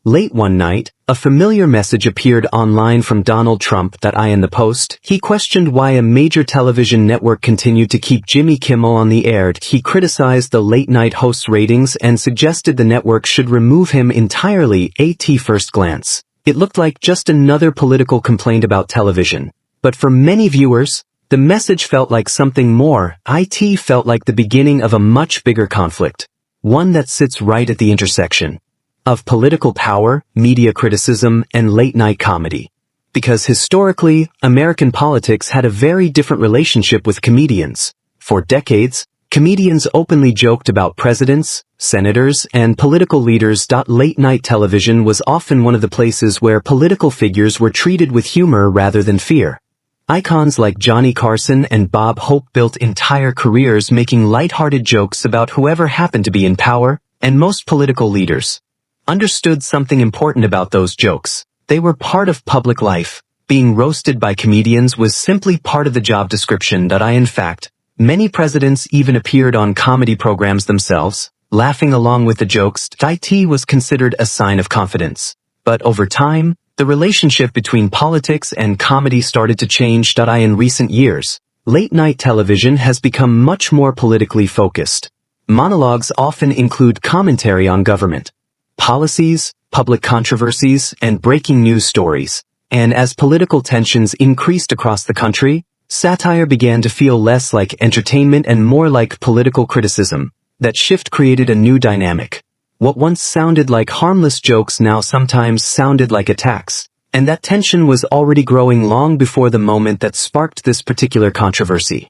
Late one night, a familiar message appeared online from Donald Trump that I in the Post. He questioned why a major television network continued to keep Jimmy Kimmel on the air. He criticized the late-night host's ratings and suggested the network should remove him entirely. At first glance, it looked like just another political complaint about television. But for many viewers, the message felt like something more. It felt like the beginning of a much bigger conflict, one that sits right at the intersection of political power, media criticism, and late-night comedy. Because historically, American politics had a very different relationship with comedians. For decades, comedians openly joked about presidents, senators, and political leaders. Late-night television was often one of the places where political figures were treated with humor rather than fear. Icons like Johnny Carson and Bob Hope built entire careers making lighthearted jokes about whoever happened to be in power, and most political leaders understood something important about those jokes. They were part of public life. Being roasted by comedians was simply part of the job description. In fact, many presidents even appeared on comedy programs themselves, laughing along with the jokes. It was considered a sign of confidence. But over time, the relationship between politics and comedy started to change. In recent years, late-night television has become much more politically focused. Monologues often include commentary on government policies, public controversies, and breaking news stories. And as political tensions increased across the country, satire began to feel less like entertainment and more like political criticism. That shift created a new dynamic. What once sounded like harmless jokes now sometimes sounded like attacks. And that tension was already growing long before the moment that sparked this particular controversy.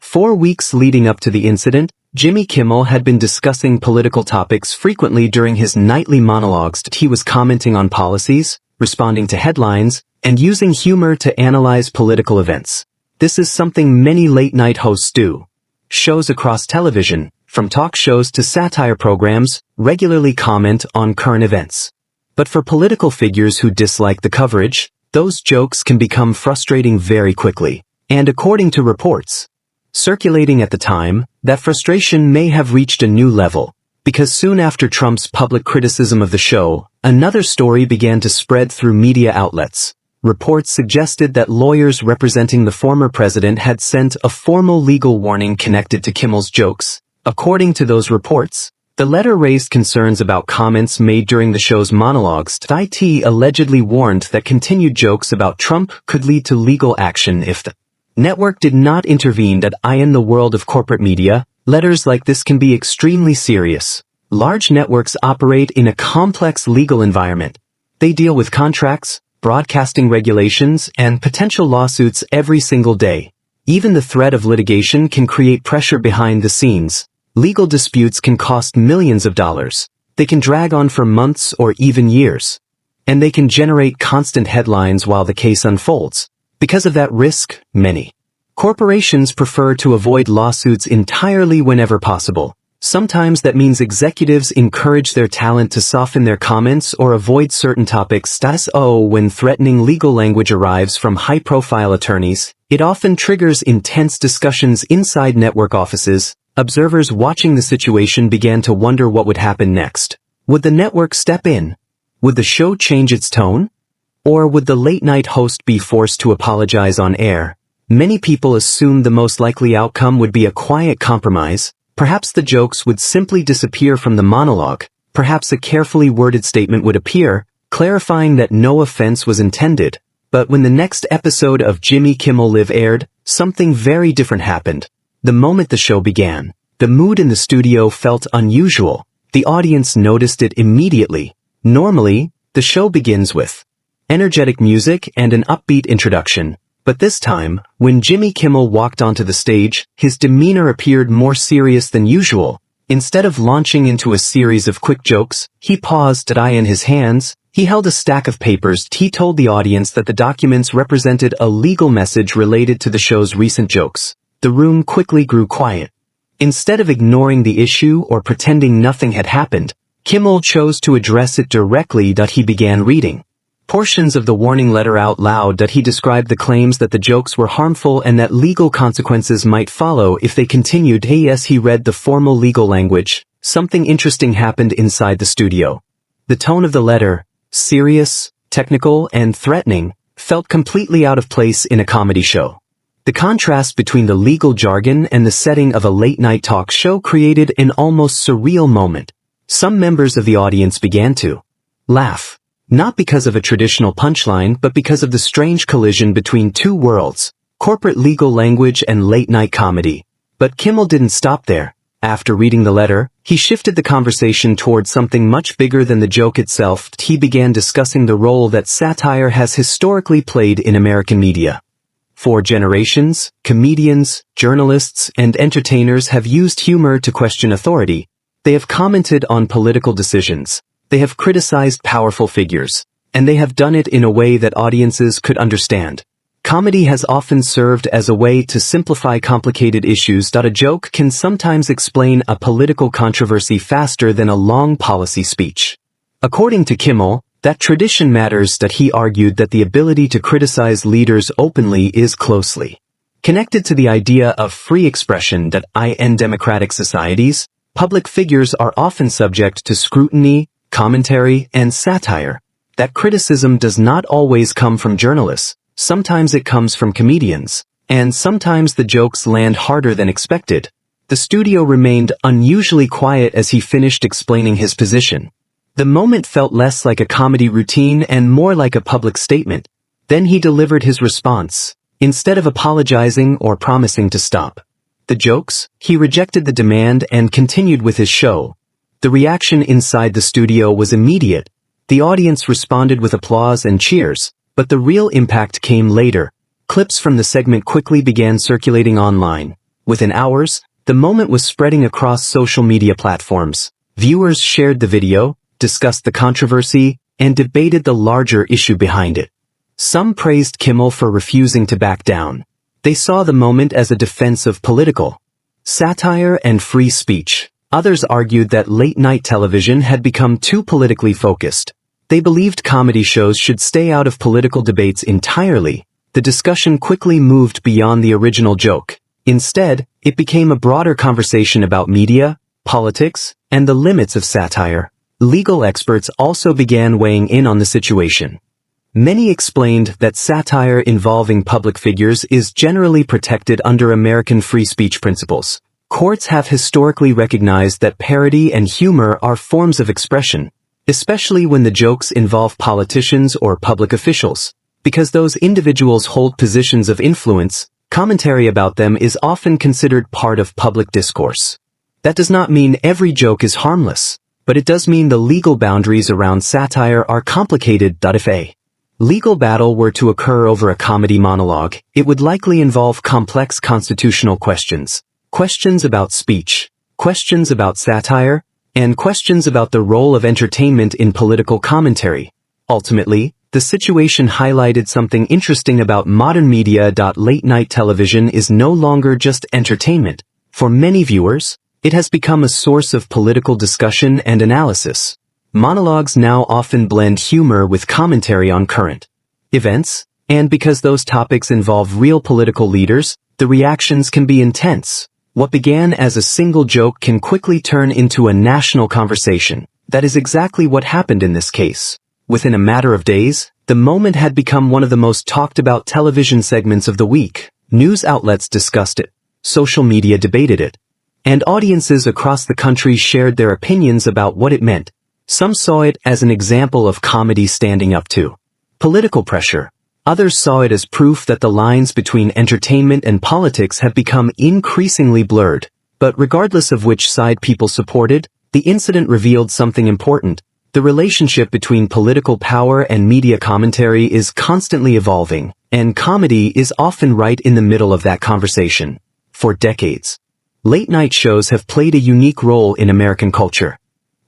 4 weeks leading up to the incident, Jimmy Kimmel had been discussing political topics frequently during his nightly monologues. He was commenting on policies, responding to headlines, and using humor to analyze political events. This is something many late-night hosts do. Shows across television, from talk shows to satire programs, regularly comment on current events. But for political figures who dislike the coverage, those jokes can become frustrating very quickly. And according to reports circulating at the time, that frustration may have reached a new level, because soon after Trump's public criticism of the show, another story began to spread through media outlets. Reports suggested that lawyers representing the former president had sent a formal legal warning connected to Kimmel's jokes. According to those reports, the letter raised concerns about comments made during the show's monologues. It allegedly warned that continued jokes about Trump could lead to legal action if the network did not intervene. In the world of corporate media, letters like this can be extremely serious. Large networks operate in a complex legal environment. They deal with contracts, broadcasting regulations, and potential lawsuits every single day. Even the threat of litigation can create pressure behind the scenes. Legal disputes can cost millions of dollars. They can drag on for months or even years. And they can generate constant headlines while the case unfolds. Because of that risk, many corporations prefer to avoid lawsuits entirely whenever possible. Sometimes that means executives encourage their talent to soften their comments or avoid certain topics. When threatening legal language arrives from high-profile attorneys, it often triggers intense discussions inside network offices. Observers watching the situation began to wonder what would happen next. Would the network step in? Would the show change its tone? Or would the late-night host be forced to apologize on air? Many people assumed the most likely outcome would be a quiet compromise. Perhaps the jokes would simply disappear from the monologue. Perhaps a carefully worded statement would appear, clarifying that no offense was intended. But when the next episode of Jimmy Kimmel Live aired, something very different happened. The moment the show began, the mood in the studio felt unusual. The audience noticed it immediately. Normally, the show begins with energetic music and an upbeat introduction. But this time, when Jimmy Kimmel walked onto the stage, his demeanor appeared more serious than usual. Instead of launching into a series of quick jokes, he paused. In his hands, he held a stack of papers. He told the audience that the documents represented a legal message related to the show's recent jokes. The room quickly grew quiet. Instead of ignoring the issue or pretending nothing had happened, Kimmel chose to address it directly. He began reading portions of the warning letter out loud. He described the claims that the jokes were harmful and that legal consequences might follow if they continued. As he read the formal legal language, something interesting happened inside the studio. The tone of the letter, serious, technical, and threatening, felt completely out of place in a comedy show. The contrast between the legal jargon and the setting of a late-night talk show created an almost surreal moment. Some members of the audience began to laugh, not because of a traditional punchline but because of the strange collision between two worlds, corporate legal language and late-night comedy. But Kimmel didn't stop there. After reading the letter, he shifted the conversation towards something much bigger than the joke itself. He began discussing the role that satire has historically played in American media. For generations, comedians, journalists, and entertainers have used humor to question authority. They have commented on political decisions. They have criticized powerful figures. And they have done it in a way that audiences could understand. Comedy has often served as a way to simplify complicated issues. A joke can sometimes explain a political controversy faster than a long policy speech. According to Kimmel, that tradition matters. He argued that the ability to criticize leaders openly is closely connected to the idea of free expression. In democratic societies, public figures are often subject to scrutiny, commentary, and satire. That criticism does not always come from journalists. Sometimes it comes from comedians, and sometimes the jokes land harder than expected. The studio remained unusually quiet as he finished explaining his position. The moment felt less like a comedy routine and more like a public statement. Then he delivered his response. Instead of apologizing or promising to stop the jokes, he rejected the demand and continued with his show. The reaction inside the studio was immediate. The audience responded with applause and cheers. But the real impact came later. Clips from the segment quickly began circulating online. Within hours, the moment was spreading across social media platforms. Viewers shared the video, discussed the controversy, and debated the larger issue behind it. Some praised Kimmel for refusing to back down. They saw the moment as a defense of political satire and free speech. Others argued that late-night television had become too politically focused. They believed comedy shows should stay out of political debates entirely. The discussion quickly moved beyond the original joke. Instead, it became a broader conversation about media, politics, and the limits of satire. Legal experts also began weighing in on the situation. Many explained that satire involving public figures is generally protected under American free speech principles. Courts have historically recognized that parody and humor are forms of expression, especially when the jokes involve politicians or public officials. Because those individuals hold positions of influence, commentary about them is often considered part of public discourse. That does not mean every joke is harmless, but it does mean the legal boundaries around satire are complicated. If a legal battle were to occur over a comedy monologue, it would likely involve complex constitutional questions, questions about speech, questions about satire, and questions about the role of entertainment in political commentary. Ultimately, the situation highlighted something interesting about modern media. Late-night television is no longer just entertainment. For many viewers, it has become a source of political discussion and analysis. Monologues now often blend humor with commentary on current events, and because those topics involve real political leaders, the reactions can be intense. What began as a single joke can quickly turn into a national conversation. That is exactly what happened in this case. Within a matter of days, the moment had become one of the most talked about television segments of the week. News outlets discussed it, social media debated it, and audiences across the country shared their opinions about what it meant. Some saw it as an example of comedy standing up to political pressure. Others saw it as proof that the lines between entertainment and politics have become increasingly blurred. But regardless of which side people supported, the incident revealed something important. The relationship between political power and media commentary is constantly evolving, and comedy is often right in the middle of that conversation. For decades, late-night shows have played a unique role in American culture.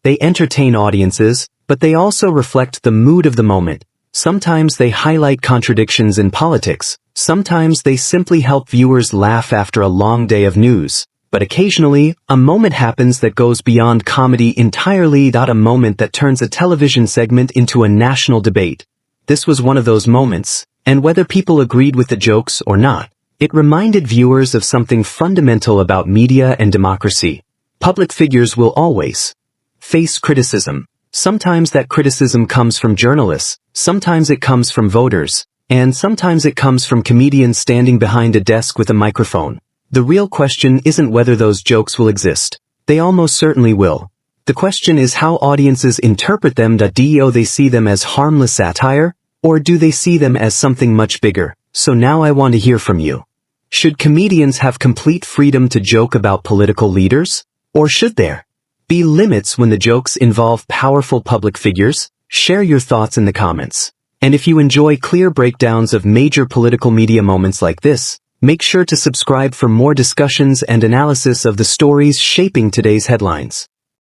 They entertain audiences, but they also reflect the mood of the moment. Sometimes they highlight contradictions in politics, sometimes they simply help viewers laugh after a long day of news. But occasionally, a moment happens that goes beyond comedy entirely. A moment that turns a television segment into a national debate. This was one of those moments, and whether people agreed with the jokes or not, it reminded viewers of something fundamental about media and democracy. Public figures will always face criticism. Sometimes that criticism comes from journalists, sometimes it comes from voters, and sometimes it comes from comedians standing behind a desk with a microphone. The real question isn't whether those jokes will exist. They almost certainly will. The question is how audiences interpret them. Do they see them as harmless satire, or do they see them as something much bigger? So now I want to hear from you. Should comedians have complete freedom to joke about political leaders? Or should there be limits when the jokes involve powerful public figures? Share your thoughts in the comments. And if you enjoy clear breakdowns of major political media moments like this, make sure to subscribe for more discussions and analysis of the stories shaping today's headlines.